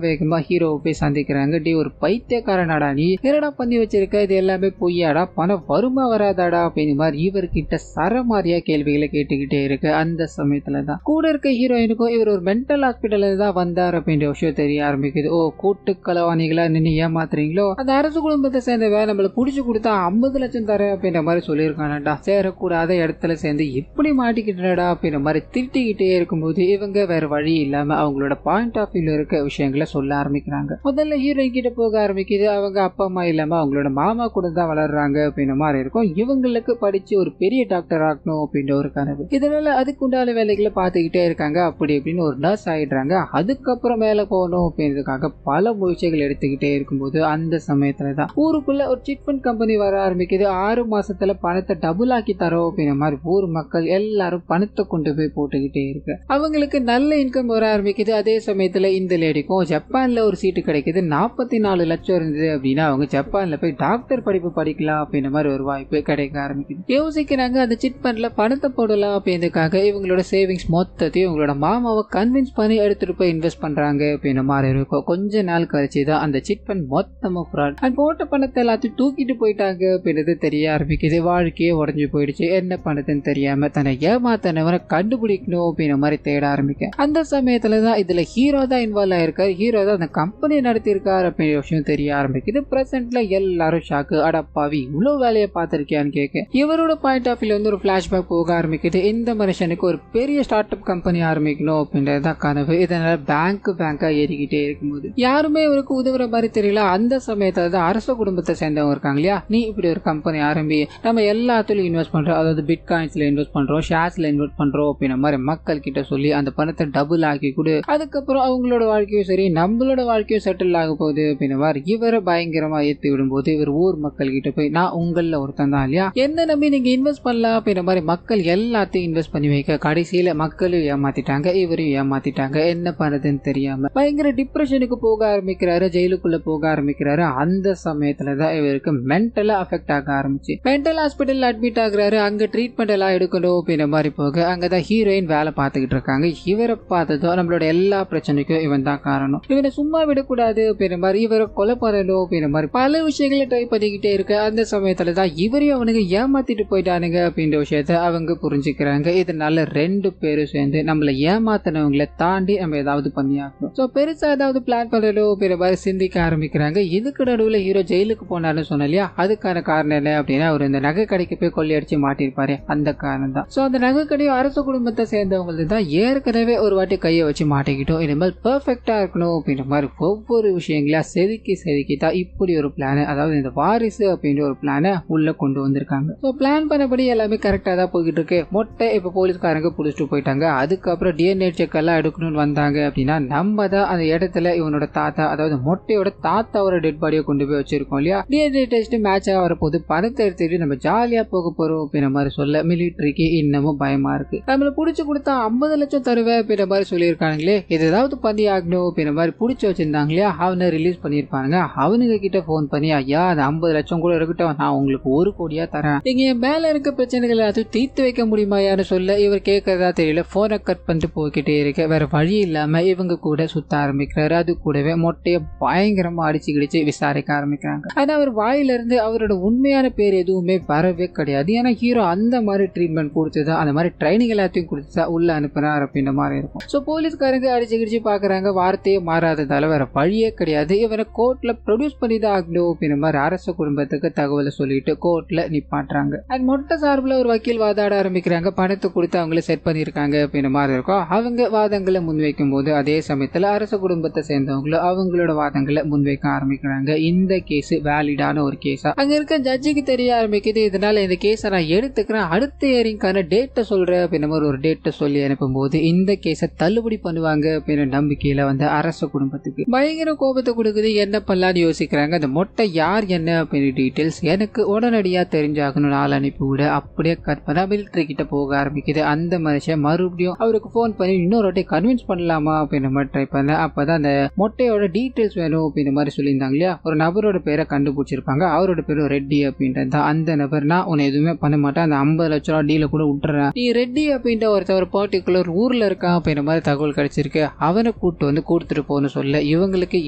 வேகமா ஹீரோவை போய் சந்திக்கிறாங்க. டி ஒரு பைத்தியக்காரனாடா நீ, என்னடா பண்ணி வச்சிருக்க, இது எல்லாமே பொய்யாடா, பணம் வருமா வராதாடா அப்படின்ற மாதிரி இவர்கிட்ட சரமாரியா கேள்விகளை கேட்டுக்கிட்டே இருக்கு. அந்த சமயத்துலதான் கூட இருக்க ஹீரோயினுக்கும் இவர் ஒரு மென்டல் ஹாஸ்பிட்டல்ல தான் வந்தார் அப்படின்ற விஷயம் தெரிய ஆரம்பிக்குது. ஓ கூட்டு கலவாணிகளா நின்று ஏமாத்துறீங்களோ, அந்த அரசு குடும்பத்தை சேர்ந்தவ நம்மள புடிச்சு கொடுத்தா 50 லட்சம் தரேன் அப்படின்ற மாதிரி சொல்லியிருக்கானடா, சேரக்கூடாத இடத்துல சேர்ந்து எப்படி மாட்டிக்கிட்டடா அப்படின்ற மாதிரி திட்டிக்கிட்டே இருக்கும்போது இவங்க வேற வழி இல்லாம அவங்களோட பாயிண்ட் ஆஃப் வியூல இருக்க விஷயங்களை சொல்ல ஆரம்பிக்கிறாங்க. முதல்ல ஹீரோயின் கிட்ட போக ஆரம்பிக்குது, அவங்க அப்பா அம்மா இல்லாம அவங்களோட மாமா கூட தான் வளர்றாங்க அப்படின்ற மாதிரி இருக்கும். இவங்களுக்கு படிச்சு ஒரு பெரிய டாக்டர் ஆகணும் அப்படின்ற ஒரு கனவு, இதனால அதுக்கு உண்டான வேலைகளை பார்த்துக்கிட்டே இருக்காங்க. அப்படி அப்படின்னு ஒரு நர்ஸ் ஆயிடுறாங்க. அதுக்கப்புறம் மேல போகணும் அப்படின்றதுக்காக பல முயற்சிகள் எடுத்துக்கிட்டே இருக்கும்போது அந்த சமயத்துலதான் ஊருக்குள்ள ஒரு சிட் ஃபண்ட் கம்பெனி வர ஆரம்பிக்குது. 6 மாசத்துல பணத்தை டபுள் ஆக்கி தரோம் அப்படின்ற மாதிரி ஊர் மக்கள் எல்லாரும் பணத்தை கொண்டு போய் போட்டுக்கிட்டே இருக்கு. அவங்களுக்கு நல்ல இன்கம் வர ஆரம்பிக்குது. அதே சமயத்துல இந்த லேடிக்கும் ஜப்பான்ல ஒரு சீட்டு கிடைக்குது. 44 லட்சம் இருந்தது அப்படின்னா அவங்க ஜப்பான்ல போய் டாக்டர் படிப்பு படிக்கலாம் அப்படின்ற மாதிரி ஒரு வாய்ப்பு கிடைக்க ஆரம்பிக்குது. யோசிக்கிறாங்க, அந்த சிட் ஃபண்ட்ல பணத்தை போடலாம் அப்படின்றதுக்காக இவங்களோட சேவிங்ஸ் மொத்தத்தையும் இவங்களோட மாமாவை கன்வின்ஸ் பண்ணி எடுத்துட்டு போய் இன்வெஸ்ட் பண்றாங்க அப்படின்ற மாதிரி இருக்கும். கொஞ்ச நாள் கழிச்சுதான் அந்த சிட் ஃபண்ட் மொத்தமா ஃப்ராட், அந்த போட்ட பணத்தை எல்லாத்தையும் தூக்கிட்டு போயிட்டாங்க அப்படின்றது தெரிய ஆரம்பிக்குது. வாழ்க்கையே உடஞ்சு போயிடுச்சு, என்ன பண்ணதுன்னு தெரியாம தன்னை ஏமாத்தனவரை கண்டுபிடிக்கணும் அப்படின்ற மாதிரி தேட ஆரம்பிக்க. அந்த சமயத்துலதான் இதுல ஹீரோ தான் இன்வால்வ் ஆயிருக்காரு, ஹீரோ தான் அந்த கம்பெனி நடத்திருக்காரு அப்படின்ற விஷயம் தெரிய ஆரம்பிக்குது. பிரசன்ட்ல எல்லாரும் ஷாக்கு, அடப்பாவி இவ்வளவு வேலையை பார்த்திருக்கியான்னு கேட்க இவரோட பாயிண்ட் ஆஃப் வியூல வந்து ஒரு பிளாஷ்பேக் போக ஆரம்பிக்குது. இந்த மனுஷனுக்கு ஒரு பெரிய ஸ்டார்ட் அப் கம்பெனி ஆரம்பிக்கணும் அப்படின்றதுதான் கனவு. இதனால பேங்கா ஏறிக்கிட்டே இருக்கும்போது யாருமே இவருக்கு உதவுற மாதிரி தெரியல. அந்த சமயத்துல தான் அரச குடும்பத்தை சேர்ந்தவங்க இருக்காங்க இல்லையா, நீ இப்படி ஒரு கம்பெனி ஆரம்பி, நம்ம எல்லாத்துலயும் இன்வெஸ்ட் பண்றோம், அதாவது பிட்காயின்ஸ்ல இன்வெஸ்ட் பண்றோம், ஷேர்ஸ்ல இன்வெஸ்ட் பண்றோம் அப்படின்ற மாதிரி மக்கள் கிட்ட சொல்லி அந்த பணத்தை டபுள் ஆக்கி கொடு, அதுக்கப்புறம் அவங்களோட வாழ்க்கையும் சரி நம்மளோட வாழ்க்கையும் செட்டில் ஆக போகுது அப்படின்ற மாதிரி இவரை பயங்கரமா ஏற்றி விடும்போது இவர் ஊர் மக்கள் கிட்ட போய் நான் உங்கள ஒருத்தன் தான் இல்லையா, என்ன நம்பி நீங்க இன்வெஸ்ட் பண்ணலாம் அப்படின்ற மாதிரி மக்கள் எல்லாத்தையும் இன்வெஸ்ட் பண்ணி வைக்க கடைசியில மக்களும் ஏமாத்திட்டாங்க, இவரையும் ஏமாத்திட்டாங்க. என்ன பண்ணதுன்னு தெரியாம பயங்கர டிப்ரெஷனுக்கு போக ஆரம்பிக்கிறாரு, ஜெயிலுக்குள்ள போக ஆரம்பிக்கிறாரு. அந்த சமயத்துலதான் இவருக்கு மென்டலா அஃபெக்ட் ஆக ஆரம்பிச்சு மென்டல் ஹாஸ்பிட்டல் அட்மிட் ஆகுறாரு. அங்க ட்ரீட்மெண்ட் எல்லாம் எடுக்கணும் அப்படின்ற மாதிரி போக அங்கதான் ஹீரோயின் வேலை பார்த்துக்கிட்டு காத்துக்கிட்டு இருக்காங்க. இவரை பார்த்ததும் நம்மளோட எல்லா பிரச்சனைக்கும் இவன் தான் காரணம், இவனை சும்மா விடக்கூடாது அப்படின்ற மாதிரி, இவரை கொலை பண்ணணும் அப்படின்ற மாதிரி பல விஷயங்களை ட்ரை பண்ணிக்கிட்டே இருக்க அந்த சமயத்துல தான் இவரையும் அவனுக்கு ஏமாத்திட்டு போயிட்டானுங்க அப்படின்ற விஷயத்த அவங்க புரிஞ்சுக்கிறாங்க. இதனால 2 பேரும் சேர்ந்து நம்மளை ஏமாத்தினவங்களை தாண்டி நம்ம ஏதாவது பண்ணியாகணும். ஸோ பெருசா ஏதாவது பிளான் பண்ணணும் அப்படின்ற மாதிரி சிந்திக்க ஆரம்பிக்கிறாங்க. இதுக்கு நடுவில் ஹீரோ ஜெயிலுக்கு போனான்னு சொன்ன இல்லையா, அதுக்கான காரணம் என்ன அப்படின்னா, அவர் இந்த நகை கடைக்கு போய் கொள்ளையடிச்சு மாட்டிருப்பாரு, அந்த காரணம் தான். ஸோ அந்த நகை கடையும் அரச குடும்பத்தை சேர்ந்தவங்களுக்கு தான் ஏற்கனவே ஒரு வாட்டி கையை வச்சு மாட்டிக்கிட்டோம். இனிமேல் பெர்ஃபெக்டா இருக்கணும் அப்படின்ற மாதிரி ஒவ்வொரு விஷயங்களா செதுக்கி தான் இப்படி ஒரு பிளான், அதாவது இந்த வாரிசு அப்படின்ற ஒரு பிளானை உள்ள கொண்டு வந்திருக்காங்க. ஸோ பிளான் பண்ணபடி எல்லாமே கரெக்டாக தான் போய்கிட்டு இருக்கு. மொட்டை இப்போ போலீஸ்காரங்க பிடிச்சிட்டு போயிட்டாங்க. அதுக்கப்புறம் டிஎன்ஏ செக் எல்லாம் எடுக்கணும்னு வந்தாங்க அப்படின்னா, நம்ம தான் அந்த இடத்துல இவனோட தாத்தா, அதாவது மொட்டையோட தாத்தாவோட டெட் பாடியை கொண்டு போய் வச்சிருக்கோம் இல்லையா. டிஎன்ஏ டெஸ்ட் மேட்சாக வரப்போது, பணத்தை எடுத்துட்டு நம்ம ஜாலியாக போக போறோம் அப்படின்ற மாதிரி சொல்ல மிலிட்ரிக்கு இன்னமும் பயமா இருக்கு. நம்மள பிடிச்சி கொடுத்தா 50 லட்சம் தருவேன் அப்படின்ற மாதிரி சொல்லியிருக்காங்களே, இது ஏதாவது பண்ணி ஆகணும் அப்படின்ற மாதிரி பிடிச்சி வச்சிருந்தாங்க இல்லையா, அவனை ரிலீஸ் பண்ணியிருப்பாங்க. அவனுங்க கிட்ட போன் பண்ணி, ஐயா அது 50 லட்சம் கூட இருக்கட்டும், நான் உங்களுக்கு 1 கோடியா தரேன், நீங்க என் மேல இருக்க பிரச்சனைகள் எல்லாத்தையும் தீர்த்து வைக்க முடியுமாயான்னு சொல்ல இவர் கேட்கறதா தெரியல. போனை கட் பண்ணிட்டு போய்கிட்டே இருக்க வேற வழி இல்லாம இவங்க கூட சுத்த ஆரம்பிக்கிறாரு. அது கூடவே மொட்டைய பயங்கரமா அடிச்சு கிடிச்சு விசாரிக்க ஆரம்பிக்கிறாங்க. ஆனா அவர் வாயில இருந்து அவரோட உண்மையான பேர் எதுவுமே வரவே கிடையாது. ஏன்னா ஹீரோ அந்த மாதிரி ட்ரீட்மெண்ட் கொடுத்துதான், அந்த மாதிரி ட்ரைனிங் எல்லாத்தையும் கொடுத்துதான் உள்ள அனுப்புறாரு அப்படின்ற மாதிரி இருக்கும். ஸோ போலீஸ்காரங்க அடிச்சு கிடிச்சு பாக்குறாங்க. வார்த்தையே மாறாததால வேற வழியே கிடையாது. இவரை கோர்ட்ல ப்ரொடியூஸ் பண்ணி தான் ஆகணும் அப்படின்ற மாதிரி அரச குடும்பத்துக்கு தகவலை சொல்லிட்டு கோர்ட்ல நிப்பாட்டுறாங்க. அண்ட் மொட்டை சார்பில் ஒரு வக்கீல் வாதாட ஆரம்பிக்கிறாங்க. பணத்தை கொடுத்து அவங்கள செட் பண்ணிருக்காங்க அப்படின்ற மாதிரி இருக்கும். அவங்க வாதங்களை முன்வைக்கும் போது அதே சமயத்துல அரச குடும்பத்தை சேர்ந்தவங்களும் அவங்களோட வாதங்களை முன்வைக்க ஆரம்பிக்கிறாங்க. இந்த கேஸ் வேலிடான ஒரு கேஸா அங்க இருக்க ஜட்ஜுக்கு தெரிய ஆரம்பிக்குது. இதனால இந்த கேஸை நான் எடுத்துக்கிறேன், அடுத்த ஹியரிங்கான டேட்டை சொல்றேன் அப்படின்ற மாதிரி ஒரு டேட்டை சொல்லி அனுப்பும் போது இந்த கேஸை தள்ளுபடி பண்ணுவாங்க அப்படின்ற நம்பிக்கையில வந்து அரச குடும்பத்துக்கு பயங்கர கோபத்தை கொடுக்குது. என்ன பண்ணலான்னு யோசிக்கிறாங்க. அந்த மொட்டை யார் என்ன அப்படின்ற டீட்டெயில்ஸ் எனக்கு உடனடியா தெரிஞ்சாகணும், நாள் அனுப்பி விட. அப்படியே கற்பனா மிலிட்டரி கிட்ட போக ஆரம்பிக்குது. அந்த மனுஷன் மறுபடியும் அவருக்கு போன் பண்ணி இன்னொரு வாட்டி கன்வின்ஸ் பண்ணலாமா அப்படின்ற மாதிரி ட்ரை பண்ண. அப்பதான் அந்த மொட்டையோட டீட்டெயில்ஸ் வேணும் அப்படின்ற மாதிரி சொல்லியிருந்தாங்க இல்லையா, ஒரு நபரோட பேரை கண்டுபிடிச்சிருப்பாங்க. அவரோட பேரு ரெட்டி அப்படின்றது. அந்த நபர் நான் உன்னை எதுவுமே பண்ண மாட்டேன், அந்த 50 லட்ச ரூபா டீல கூட விட்டுறேன், நீ ரெட்டி அப்படின்ற ஒருத்தர் பர்டிகுலர் ஊர்ல இருக்கான் அப்படின்ற மாதிரி தகவல் கிடைச்சிருக்கு, அவனை கூட்டு வந்து கொடுத்துட்டு போன்னு சொல்ல இவங்களுக்கு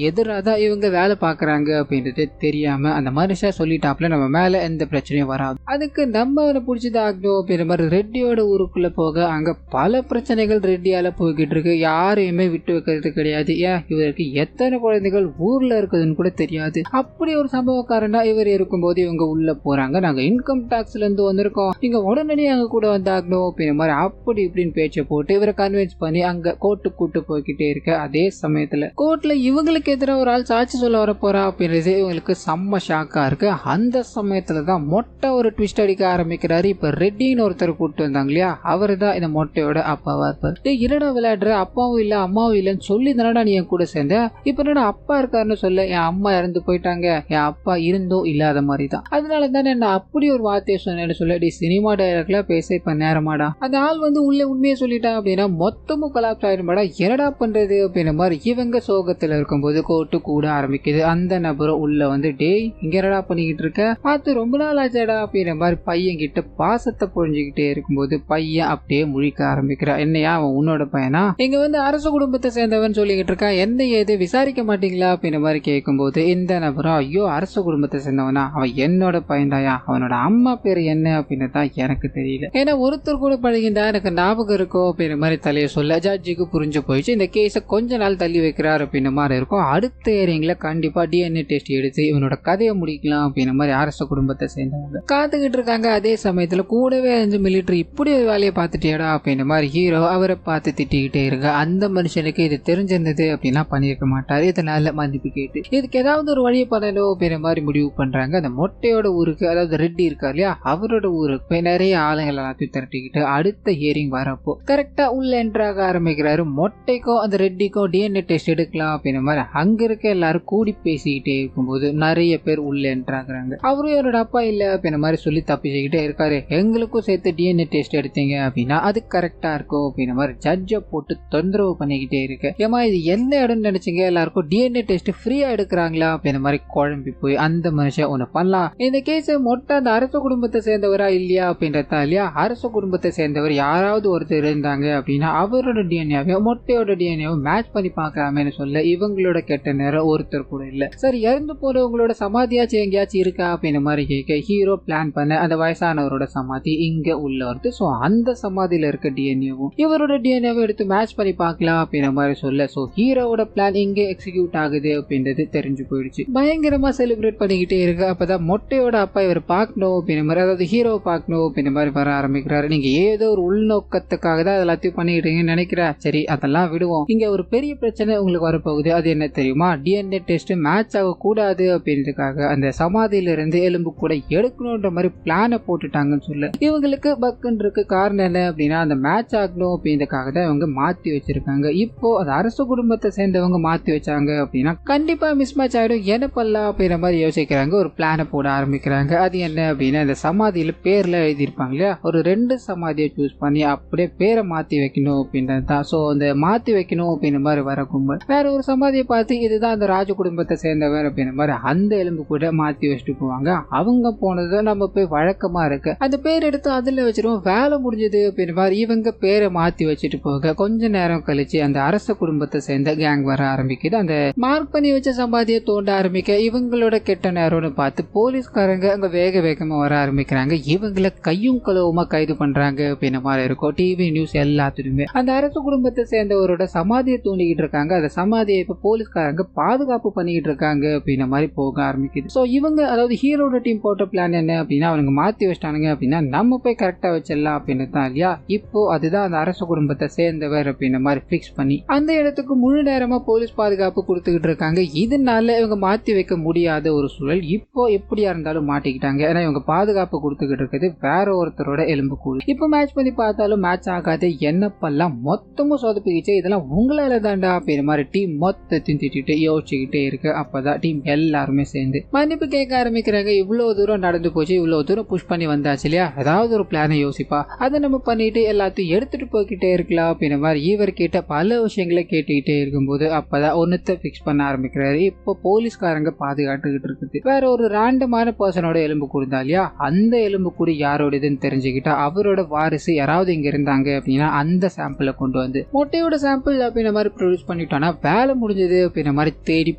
எதிராக தான் இவங்க வேலை பாக்குறாங்க அப்படின்றது தெரியாம அந்த மனுஷன் சொல்லிட்டாப்ல நம்ம மேல எந்த பிரச்சனையும் வராது, அதுக்கு நம்ம அவனை பிடிச்சது ஆகணும் அப்படின்ற மாதிரி ரெட்டியோட ஊருக்குள்ள போக அங்க பல பிரச்சனைகள் ரெட்டியால போய்கிட்டு இருக்கு. யாரையுமே விட்டு வைக்கிறது கிடையாது. ஏன் இவருக்கு எத்தனை குழந்தைகள் ஊர்ல இருக்குதுன்னு கூட தெரியாது. அப்படி ஒரு சம்பவக்காரனா இவர் இருக்கும்போது இவங்க உள்ள போறாங்க. நாங்க இன்கம் டாக்ஸ்ல இருந்து வந்திருக்கோம், நீங்க உடனடியே அங்க கூட வந்தாகணும் அப்படின்ற மாதிரி அப்படி இப்படின்னு பேச்சை போட்டு இவரை கன்வின்ஸ் பண்ணி அங்க கோர்ட்டு கூட்டு போய்கிட்டே இருக்க. அதே சமயத்துல கோர்ட்ல இவங்களுக்கு எதிராக ஒரு ஆள் சாட்சி சொல்ல வர போறா அப்படின்றது இவங்களுக்கு செம்ம ஷாக்கா இருக்கு. அந்த சமயத்துல தான் மொட்டை ஒரு ட்விஸ்ட் அடிக்க ஆரம்பிக்கிறாரு. இப்ப ரெட்டின்னு ஒருத்தர் கூப்பிட்டு வந்தாங்க இல்லையா, அவரு தான் இந்த மொட்டையோட அப்பாவா இருப்பார். என்னடா விளையாடுற, அப்பாவும் இல்ல அம்மாவும் இல்லன்னு சொல்லி தானடா நீ என் கூட சேர்ந்த, இப்ப என்னடா அப்பா இருக்காருன்னு சொல்ல, என் அம்மா இறந்து போயிட்டாங்க, என் அப்பா இருந்தும் இல்லாத மாதிரி தான், அதனால தானே என்ன அப்படி ஒரு வார்த்தையை சொன்னேன்னு சொல்ல, டி சினிமா டைரக்ட்ல பேச இப்ப நேரமாடா, அந்த ஆள் வந்து உள்ள உண்மையை சொல்லிட்டான் அப்படின்னா மொத்தமும் கொலாப்ஸ் ஆயிடுமாடா, என்னடா பண்றது அப்படின்ற மாதிரி இவங்க சோகத்துல இருக்கும்போது கோர்ட்டு கூட ஆரம்பிக்குது. அந்த நபரும் உள்ள வந்து டேய் இங்க என்னடா பண்ணிக்கிட்டு இருக்க, பார்த்து ரொம்ப நாள் ஆச்சாடா அப்படின்ற மாதிரி பையன் கிட்ட பாசத்தை பொழிஞ்சுக்கிட்டே இருக்கும்போது பையன் அப்படியே முழிக்க ஆரம்பிக்கிறா. என்னையா அவன் உன்னோட பையனா, இங்க வந்து அரச குடும்பத்தை சேர்ந்தவன் சொல்லிக்கிட்டு இருக்கா, என்ன ஏது விசாரிக்க மாட்டீங்களா அப்படின்ற மாதிரி கேட்கும்போது இந்த நபரும் ஐயோ அரச குடும்பத்தை சேர்ந்தவனா, அவன் என்னோட பையன்தாயா, அவனோட அம்மா பேரு என்ன அப்படின்னு தான் எனக்கு தெரியல, ஏன்னா ஒருத்தர் கூட பழகிண்டா எனக்கு ஞாபகம் இருக்கும் அப்படின்ற மாதிரி தலையை சொல்ல ஜட்ஜுக்கு புரிஞ்சு போயிடுச்சு. இந்த கேஸை கொஞ்ச நாள் தள்ளி வைக்கிறார் அப்படின்ற மாதிரி இருக்கும். அடுத்த ஏரிங்ல கண்டிப்பா டிஎன்ஏ டெஸ்ட் எடுத்து இவனோட கதையை முடிக்கலாம் அப்படின்ற மாதிரி அரச குடும்பத்தை சேர்ந்தவங்க காத்துக்கிட்டு இருக்காங்க. அதே சமயத்துல கூடவே அந்த மிலிட்டரி இப்படி ஒரு வேலையை பார்த்துட்டேடா அப்படின்ற மாதிரி ஹீரோ அவரை பார்த்து திட்டிக்கிட்டே இருக்க. அந்த மனுஷனுக்கு இது தெரிஞ்சிருந்தது அப்படின்னா பண்ணிருக்க மாட்டாரு. இதனால மன்னிப்பு கேட்டு இதுக்கு ஏதாவது ஒரு வழியை பண்ணணும் அப்படின்ற மாதிரி முடிவு பண்றாங்க. அந்த மொட்டையோட ஊருக்கு, அதாவது ரெட்டி இருக்காரு இல்லையா, அவரோட ஊருக்கு போய் நிறைய ஆளுங்களை எல்லாத்தையும் திரட்டிக்கிட்டு அடுத்த ஹியரிங் வரப்போ கரெக்டா உள்ள என்ட்ராக ஆரம்பிக்கிறாரு. மொட்டைக்கும் அந்த ரெட்டிக்கும் டிஎன்ஏ டெஸ்ட் எடுக்கலாம் அப்படின்ற மாதிரி அங்க இருக்க எல்லாரும் கூடி பேசிக்கிட்டே இருக்கும்போது நிறைய பேர் உள்ள என்ட்ராகிறாங்க. அவரும் என்னோட அப்பா இல்ல அப்படின்ற மாதிரி சொல்லி தப்பிச்சுக்கிட்டே இருக்காரு. எங்களுக்கும் சேர்த்து டிஎன்ஏ டெஸ்ட் எடுத்தீங்க அப்படின்னா அது கரெக்டா இருக்கும் அப்படின்ற மாதிரி ஜட்ஜை போட்டு தொந்தரவு பண்ணிக்கிட்டே இருக்கு. ஏமா இது என்ன இடம்னு நினைச்சீங்க, எல்லாருக்கும் டிஎன்ஏ டெஸ்ட் ஃப்ரீயா எடுக்கிறாங்களா அப்படின்ற மாதிரி குழம்பி போய் அந்த மனுஷன் ஒண்ணு பண்ணலாம், இந்த கேஸ் மொட்டை அந்த அரச குடும்பத்தை சேர்ந்தவரா இல்லையா அப்படின்றதா இல்லையா, அரச குடும்பத்தை சேர்ந்தவர் யாராவது ஒருத்தர் இந்த இருந்தாங்க அப்படின்னா அவரோட டிஎன்ஏவையும் மொட்டையோட டிஎன்ஏவும் மேட்ச் பண்ணி பார்க்கலாமேன்னு சொல்ல இவங்களோட கெட்ட நேரம் ஒருத்தர் கூட இல்ல. சரி, இறந்து போறவங்களோட சமாதியாச்சும் எங்கேயாச்சும் இருக்கா அப்படின்னு மாதிரி கேட்க ஹீரோ பிளான் பண்ண அந்த வயசானவரோட சமாதி இங்க உள்ள வருது. சோ அந்த சமாதியில இருக்க டிஎன்ஏவும் இவரோட டிஎன்ஏவும் எடுத்து மேட்ச் பண்ணி பார்க்கலாம் அப்படின்ற மாதிரி சொல்ல சோ ஹீரோவோட பிளான் இங்க எக்ஸிக்யூட் ஆகுது அப்படின்றது தெரிஞ்சு போயிடுச்சு. பயங்கரமா செலிப்ரேட் பண்ணிக்கிட்டே இருக்கு. அப்பதான் மொட்டையோட அப்பா இவர் பார்க்கணும் அப்படின்ற மாதிரி, அதாவது ஹீரோவை பார்க்கணும் அப்படின்ற மாதிரி வர ஆரம்பிக்கிறாரு. நீங்க ஏதோ ஒரு உள்நோக்கத்துக்காக தான் எல்லாத்தையும் பண்ணிக்கிட்டீங்கன்னு நினைக்கிறேன். சரி, அதெல்லாம் விடுவோம். இங்க ஒரு பெரிய பிரச்சனை உங்களுக்கு வரப்போகுது. அது என்ன தெரியுமா? டிஎன்ஏ டெஸ்ட் மேட்ச் ஆக கூடாது அப்படின்றதுக்காக அந்த சமாதியில இருந்து எலும்பு கூட எடுக்கணும்ன்ற மாதிரி பிளான போட்டுட்டாங்கன்னு சொல்ல இவங்களுக்கு பக்குன்னு இருக்கு. காரணம் என்ன அப்படின்னா அந்த மேட்ச் ஆகணும் அப்படின்றதுக்காக தான் இவங்க மாத்தி வச்சிருக்காங்க. இப்போ அது அரசு குடும்பத்தை சேர்ந்தவங்க மாத்தி வச்சாங்க அப்படின்னா கண்டிப்பா மிஸ் மேட்ச் ஆயிடும். என்ன பண்ணலாம் அப்படின்ற மாதிரி யோசிக்கிறாங்க. ஒரு பிளான போட ஆரம்பிக்கிறாங்க. அது என்ன அப்படின்னா இந்த சமாதியில பேர்ல எழுதியிருப்பாங்க இல்லையா, ஒரு 2 சமாதியை சூஸ் பண்ணி அப்படியே பேரை மாத்தி வைக்கணும் அப்படின்றது தான். ஸோ அந்த மாத்தி வைக்கணும் அப்படின்ற மாதிரி வர கும்பல் வேற ஒரு சமாதியை பார்த்து இதுதான் அந்த ராஜ குடும்பத்தை சேர்ந்தவர் அப்படின்ற மாதிரி அந்த எலும்பு கூட மாத்தி வச்சுட்டு போவாங்க. அவங்க போனதை நம்ம போய் வழக்கமா இருக்கு அந்த பேர் எடுத்து அதுல வச்சிருவோம், வேலை முடிஞ்சது அப்படின்ற மாதிரி இவங்க பேரை மாத்தி வச்சுட்டு போக கொஞ்ச நேரம் கழிச்சு அந்த அரச குடும்பத்தை சேர்ந்த கேங் வர ஆரம்பிக்குது. அந்த மார்க் பண்ணி வச்ச சமாதியை தோண்ட ஆரம்பிக்க இவங்களோட கெட்ட நேரம்னு பார்த்து போலீஸ்காரங்க அங்க வேக வேகமா வர ஆரம்பிக்கிறாங்க. இவங்களை கையும் களவுமா கைது பண்றாங்க அப்படின்ற மாதிரி இருக்கும். டிவி நியூஸ் எல்லாத்துலயுமே அந்த அரசு குடும்பத்தை சேர்ந்தவரோட சமாதியை தூண்டிக்கிட்டு இருக்காங்க. அந்த சமாதியை இப்ப போலீஸ்காரங்க பாதுகாப்பு பண்ணிக்கிட்டு இருக்காங்க அப்படின்ற மாதிரி போக ஆரம்பிக்குது. சோ இவங்க அதாவது ஹீரோட டீம் போட்ட பிளான் என்ன அப்படின்னா அவனுங்க மாத்தி வச்சிட்டானுங்க அப்படின்னா நம்ம போய் கரெக்டா வச்சிடலாம் அப்படின்னு தான் இல்லையா. இப்போ அதுதான் அந்த அரசு குடும்பத்தை சேர்ந்தவர் அப்படின்ற மாதிரி பிக்ஸ் பண்ணி அந்த இடத்துக்கு முழு நேரமா போலீஸ் பாதுகாப்பு கொடுத்துக்கிட்டு இருக்காங்க. இதனால இவங்க மாத்தி வைக்க முடியாத ஒரு சூழல். இப்போ எப்படியா இருந்தாலும் மாட்டிக்கிட்டாங்க. ஏன்னா இவங்க பாதுகாப்பு கொடுத்துக்கிட்டு இருக்குது வேற ஒருத்தரோட எலும்பு கூடு. இப்போ மேட்ச் பண்ணி பார்த்தாலும் மேட்ச் ஆகாது. என்னப்பெல்லாம் மொத்தமும் சொதப்பிக்கிச்சு. இதெல்லாம் உங்களால தாண்டா அப்படின்ற மாதிரி டீம் மொத்தத்தையும் திட்டிட்டு யோசிச்சுக்கிட்டே இருக்கு. அப்பதான் டீம் எல்லாருமே சேர்ந்து மன்னிப்பு கேட்க ஆரம்பிக்கிறாங்க. இவ்வளவு தூரம் நடந்து போச்சு, இவ்வளவு தூரம் புஷ் பண்ணி வந்தாச்சு இல்லையா, ஏதாவது ஒரு பிளானை யோசிப்பா, அதை நம்ம பண்ணிட்டு எல்லாத்தையும் எடுத்துட்டு போய்கிட்டே இருக்கலாம் அப்படின்ற மாதிரி இவர்கிட்ட பல விஷயங்களை கேட்டுக்கிட்டே இருக்கும்போது அப்பதான் ஒன்னத்தை பிக்ஸ் பண்ண ஆரம்பிக்கிறாரு. இப்போ போலீஸ்காரங்க பாதுகாத்துக்கிட்டு இருக்குது. வேற ஒரு ரேண்டமான பர்சனோட எலும்பு கூடுதா இல்லையா, அந்த எலும்பு கூடி யாரோடதுன்னு தெரிஞ்சுக்கிட்டா அவரோட வாரிசு யாராவது இங்க இருந்தாங்க அப்படின்னா அந்த சாம்பிளை கொண்டு வந்து மொட்டையோட சாம்பிள் அப்படின்ற மாதிரி ப்ரொடியூஸ் பண்ணிட்டோம்னா வேலை முடிஞ்சது அப்படின்ற மாதிரி தேடி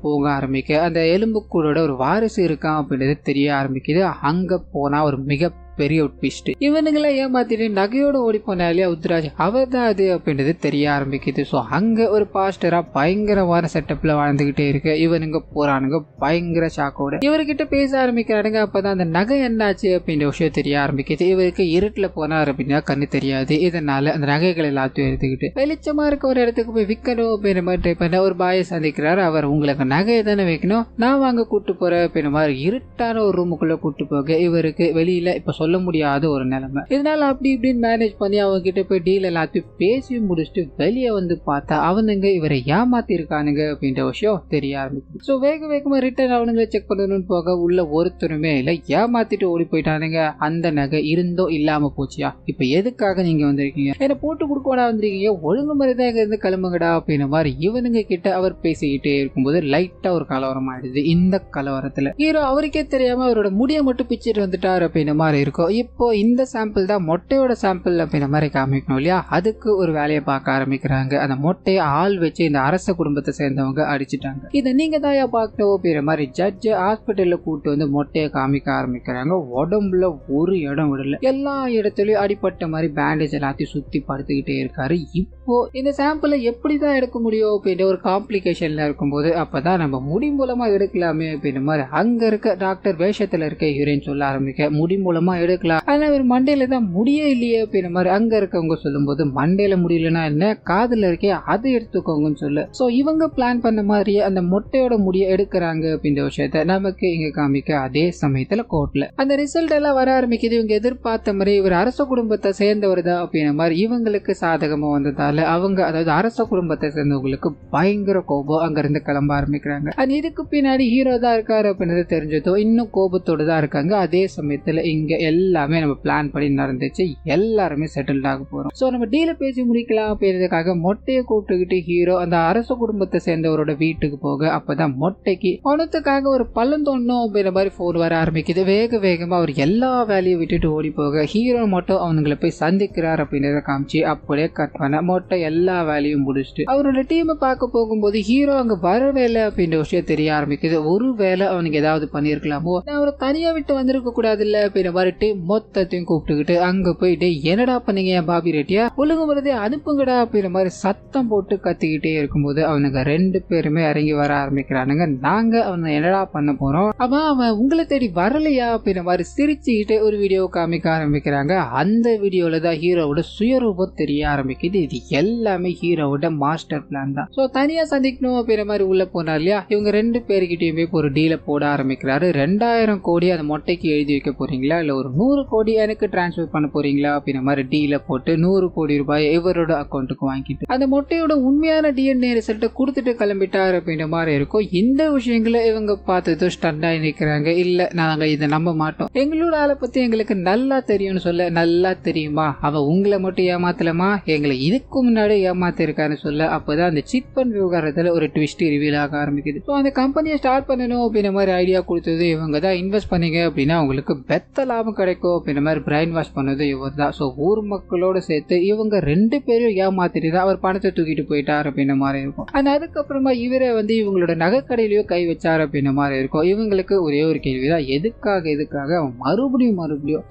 போக ஆரம்பிக்க அந்த எலும்பு கூடோட ஒரு வாரிசு இருக்கான் அப்படின்றது தெரிய ஆரம்பிக்குது. அங்க போனா ஒரு மிக பெரிய ஒரு ட்விஸ்ட். இவனுங்களை ஏமாத்திட்டு நகையோட ஓடி போனாலே உத்ராஜ் அவர் தான் அது அப்படின்றது தெரிய ஆரம்பிக்குது. ஸோ அங்க ஒரு பாஸ்டரா பயங்கரமான செட்டப்ல வாழ்ந்துகிட்டே இருக்கு. இவனுங்க போறானுங்க பயங்கர ஷாக்கோட இவர்கிட்ட பேச ஆரம்பிக்கிறானுங்க. அப்பதான் அந்த நகை என்னாச்சு அப்படின்ற விஷயம் தெரிய ஆரம்பிக்குது. இவருக்கு இருட்டுல போனார் அப்படின்னா கண்ணு தெரியாது. இதனால அந்த நகைகள் எல்லாத்தையும் எடுத்துக்கிட்டு வெளிச்சமா இருக்க ஒரு இடத்துக்கு போய் விற்கணும் அப்படின்ற மாதிரி ட்ரை பண்ண ஒரு பாயை சந்திக்கிறாரு. அவர் உங்களுக்கு நகையை தானே வைக்கணும், நான் வாங்க கூட்டு போறேன் அப்படின்ற மாதிரி இருட்டான ஒரு ரூமுக்குள்ள கூட்டு போக இவருக்கு வெளியில இப்ப சொல்ல முடியாத ஒரு நிலைமை. இதனால அப்படி இப்படின்னு மேனேஜ் பண்ணி அவங்க கிட்ட போய் டீல் எல்லாத்தையும் பேசி முடிச்சுட்டு வெளியே வந்து பார்த்தா அவனுங்க இவரை ஏமாத்தி இருக்கானுங்க அப்படின்ற விஷயம் தெரிய ஆரம்பிச்சு. ஸோ வேகமா ரிட்டர்ன் அவனுங்களை செக் பண்ணணும்னு போக உள்ள ஒருத்தருமே இல்லை, ஏமாத்திட்டு ஓடி போயிட்டானுங்க. அந்த நகை இருந்தோ இல்லாம போச்சியா, இப்ப எதுக்காக நீங்க வந்திருக்கீங்க, என்ன போட்டு கொடுக்கடா வந்திருக்கீங்க, ஒழுங்கு மாதிரிதான் இங்க இருந்து கிளம்புங்கடா அப்படின்ற மாதிரி இவனுங்க கிட்ட அவர் பேசிக்கிட்டே இருக்கும்போது லைட்டா ஒரு கலவரம் ஆயிடுது. இந்த கலவரத்துல ஹீரோ அவருக்கே தெரியாம அவரோட முடிய மட்டும் பிச்சுட்டு வந்துட்டாரு அப்படின்ற மாதிரி இருக்கும். இப்போ இந்த சாம்பிள் தான் மொட்டையோட சாம்பிள் அப்படின்ற மாதிரி காமிக்கணும் இல்லையா, அதுக்கு ஒரு வேலையை பார்க்க ஆரம்பிக்கிறாங்க. அந்த மொட்டையை ஆள் வச்சு இந்த அரச குடும்பத்தை சேர்ந்தவங்க அடிச்சுட்டாங்க. இதை நீங்க தான் பார்க்கணும் அப்படின்ற மாதிரி ஜட்ஜ் ஹாஸ்பிட்டல்ல கூட்டு வந்து மொட்டையை காமிக்க ஆரம்பிக்கிறாங்க. உடம்புல ஒரு இடம் விடல, எல்லா இடத்துலயும் அடிப்பட்ட மாதிரி பேண்டேஜ் எல்லாத்தையும் சுத்தி படுத்துக்கிட்டே இருக்காரு. இப்போ இந்த சாம்பிளை எப்படிதான் எடுக்க முடியும் அப்படின்ற ஒரு காம்ப்ளிகேஷன்ல இருக்கும்போது அப்பதான் நம்ம முடி மூலமா எடுக்கலாமே அப்படின்ற மாதிரி அங்க இருக்க டாக்டர் வேஷத்துல இருக்க ஹீரோயின் சொல்ல ஆரம்பிக்க முடி மூலமா எடுக்கலாம், ஆனா ஒரு மண்டையில தான் முடியே இல்லையே அப்படின்ற மாதிரி அங்க இருக்கவங்க சொல்லும்போது மண்டையில முடியலன்னா என்ன, காதுல இருக்கே அதை எடுத்துக்கோங்கன்னு சொல்ல சோ இவங்க பிளான் பண்ண மாதிரியே அந்த மொட்டையோட முடிய எடுக்கிறாங்க அப்படின்ற விஷயத்த நமக்கு இங்க காமிக்க அதே சமயத்துல கோர்ட்ல அந்த ரிசல்ட் எல்லாம் வர ஆரம்பிக்குது. இவங்க எதிர்பார்த்த மாதிரி இவர் அரச குடும்பத்தை சேர்ந்தவர் தான் அப்படின்ற மாதிரி இவங்களுக்கு சாதகமா வந்ததால அவங்க அதாவது அரச குடும்பத்தை சேர்ந்தவங்களுக்கு பயங்கர கோபம் அங்க இருந்து கிளம்ப ஆரம்பிக்கிறாங்க. இதுக்கு பின்னாடி ஹீரோ தான் இருக்காரு அப்படின்றது தெரிஞ்சதோ இன்னும் கோபத்தோடு தான் இருக்காங்க. அதே சமயத்துல இங்க எல்லாமே நம்ம பிளான் பண்ணி நடந்துச்சு, எல்லாருமே செட்டில்ட் ஆக போறோம். ஸோ நம்ம டீல பேசி முடிக்கலாம் அப்படின்றதுக்காக மொட்டையை கூப்பிட்டுக்கிட்டு ஹீரோ அந்த அரச குடும்பத்தை சேர்ந்தவரோட வீட்டுக்கு போக, அப்பதான் மொட்டைக்கு பணத்துக்காக ஒரு பள்ளம் தோண்டணும் அப்படின்ற மாதிரி போன் வர ஆரம்பிக்குது. வேக வேகமா அவர் எல்லா வேலையும் விட்டுட்டு ஓடி போக ஹீரோ மட்டும் அவங்களை போய் சந்திக்கிறார் அப்படின்றத காமிச்சு அப்படியே கட் பண்ண மொட்டை எல்லா வேலையும் முடிச்சுட்டு அவரோட டீமை பார்க்க போகும்போது ஹீரோ அங்க வரவே இல்லை அப்படின்ற விஷயம் தெரிய ஆரம்பிக்குது. ஒரு வேலை அவனுக்கு ஏதாவது பண்ணிருக்கலாமோ, நான் அவரை தனியா விட்டு வந்திருக்க கூடாது இல்ல அப்படின்ற மாதிரி டீம் மொத்தத்தையும் கூப்பிட்டுக்கிட்டு அங்க போயிட்டு என்னடா பண்ணீங்க பாபி ரெட்டியா, ஒழுங்கு வரதே அனுப்புங்கடா அப்படின்ற மாதிரி சத்தம் போட்டு கத்திக்கிட்டே இருக்கும்போது அவனுங்க 2 பேருமே இறங்கி வர ஆரம்பிக்கிறானுங்க. நாங்க அவனை என்னடா பண்ண போறோம், அவன் உங்களை தேடி வரலையா அப்படின்ற மாதிரி சிரிச்சுக்கிட்டு ஒரு வீடியோ காமிக்க ஆரம்பிக்கிறாங்க. அந்த வீடியோல தான் ஹீரோவோட சுயரூபம் தெரிய ஆரம்பிக்குது. இது எல்லாமே ஹீரோவோட மாஸ்டர் பிளான் தான். ஸோ தனியா சந்திக்கணும் அப்படின்ற மாதிரி உள்ள போனார் இல்லையா, இவங்க 2 பேருக்கிட்டையுமே ஒரு டீலை போட ஆரம்பிக்கிறாரு. 2000 கோடி அந்த மொட்டைக்கு எழுதி வைக்க போறீங்களா, இல்ல ஒரு 100 கோடி எனக்கு டிரான்ஸ்ஃபர் பண்ண போறீங்களா அப்படின்ற மாதிரி டீலை போட்டு 100 கோடி ரூபாய் இவரோட அக்கௌண்ட்டுக்கு வாங்கிட்டு அந்த மொட்டையோட உண்மையான டிஎன்ஏ ரிசல்ட்டை கொடுத்துட்டு கிளம்பிட்டாரு அப்படின்ற மாதிரி இருக்கும். இந்த விஷயங்களை இவங்க பார்த்ததும் ஸ்டண்ட் ஆகி நிற்கிறாங்க. இல்ல நாங்க இதை நம்ப மாட்டோம், எங்களோட ஆளை பத்தி எங்களுக்கு நல்லா தெரியும்னு சொல்ல, நல்லா தெரியுமா அவன் உங்களை மட்டும் ஏமாத்தலமா, எங்களை இதுக்கு முன்னாடி ஏமாத்திருக்காருன்னு சொல்ல, அப்பதான் அந்த சிட் ஃபண்ட் விவகாரத்துல ஒரு ட்விஸ்ட் ரிவீல் ஆக ஆரம்பிக்குது. ஸோ அந்த கம்பெனியை ஸ்டார்ட் பண்ணணும் அப்படின்ற மாதிரி ஐடியா கொடுத்தது இவங்க தான். இன்வெஸ்ட் பண்ணீங்க அப்படின்னா உங்களுக்கு பெத்த லாபம் கிடைக்கும் அப்படின்ற மாதிரி பிரைன் வாஷ் பண்ணது இவர் தான். ஸோ ஊர் மக்களோட சேர்த்து இவங்க 2 பேரும் ஏமாத்திட்டு தான் அவர் பணத்தை தூக்கிட்டு போயிட்டார் அப்படின்ற மாதிரி இருக்கும். ஆனா அதுக்கப்புறமா இவரே இவங்களோட நகைக்கடையிலயோ கை வச்சார் அப்படின்ற மாதிரி இருக்கும். இவங்களுக்கு ஒரே ஒரு கேள்விதான், எதுக்காக அவன் மறுபடியும்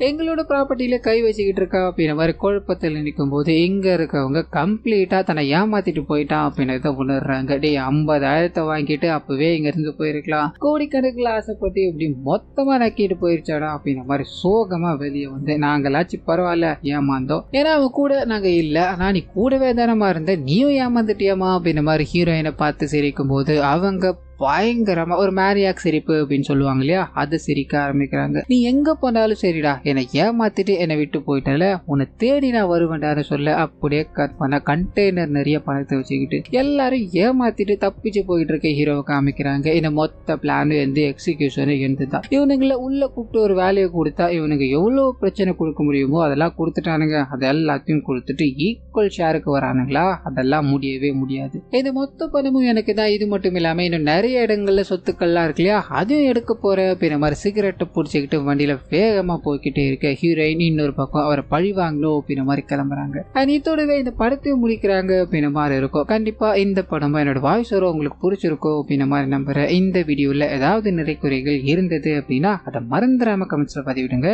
எங்களோட ப்ராப்பர்ட்டியில கை வச்சுக்கிட்டு இருக்கா அப்படின்ற மாதிரி குழப்பத்தில் நிற்கும் போது இங்க இருக்கவங்க கம்ப்ளீட்டா தன்னை ஏமாத்திட்டு போயிட்டான் அப்படின்றத உணர்றாங்க. 50,000 வாங்கிட்டு அப்பவே இங்க இருந்து போயிருக்கலாம், கோடிக்கணக்கில் ஆசைப்பட்டு இப்படி மொத்தமா நக்கிட்டு போயிருச்சாடா அப்படின்ற மாதிரி சோகமா வெளியே வந்து, நாங்களாச்சும் பரவாயில்ல ஏமாந்தோம், ஏன்னா அவன் கூட நாங்க இல்ல, ஆனா நீ கூடவே தானமா இருந்த, நீயும் ஏமாந்துட்டியாமா அப்படின்ற மாதிரி ஹீரோயினை பார்த்து சிரிக்கும் போது அவங்க பயங்கரமா ஒரு மேரியாக் சிரிப்பு அப்படின்னு சொல்லுவாங்க இல்லையா, அதை சிரிக்க ஆரம்பிக்கிறாங்க. நீ எங்க போனாலும் சரிடா, என்னை ஏமாத்திட்டு என்னை விட்டு போயிட்டால, உன்னை தேடி நான் வருவேன்டான்னு சொல்ல அப்படியே கட் பண்ண கண்டெய்னர் நிறைய பணத்தை வச்சுக்கிட்டு எல்லாரும் ஏமாத்திட்டு தப்பிச்சு போயிட்டு இருக்க ஹீரோவை காமிக்கிறாங்க. இந்த மொத்த பிளானும் எக்ஸிகியூஷனும் இருந்துதான். இவனுங்களை உள்ள கூப்பிட்டு ஒரு வேலையை கொடுத்தா இவனுக்கு எவ்வளவு பிரச்சனை கொடுக்க முடியுமோ அதெல்லாம் கொடுத்துட்டானுங்க. அது எல்லாத்தையும் கொடுத்துட்டு ஈக்குவல் ஷேருக்கு வரானுங்களா, அதெல்லாம் முடியவே முடியாது. இந்த மொத்த பணமும் எனக்கு தான். இது மட்டும் இல்லாம இன்னும் நிறைய இடங்கள்ல சொத்துக்கள்லாம் இருக்கு இல்லையா, அதையும் எடுக்க போற அப்படின்ற மாதிரி சிகரெட்டை பிடிச்சிக்கிட்டு வண்டியில வேகமா போய்கிட்டே இருக்க ஹீரோயின் இன்னொரு பக்கம் அவரை பழி வாங்கணும் அப்படின்ற மாதிரி கிளம்புறாங்க. இதோடவே இந்த படத்தையும் முடிக்கிறாங்க அப்படின்ற மாதிரி இருக்கும். கண்டிப்பா இந்த படமும் என்னோட வாய்ஸ் வரும் உங்களுக்கு பிடிச்சிருக்கும் அப்படின்ற மாதிரி நம்புறேன். இந்த வீடியோல ஏதாவது நிறைய குறைகள் இருந்தது அப்படின்னா அதை மறந்துடாம கமெண்ட்ஸ்ல பதிவிடுங்க.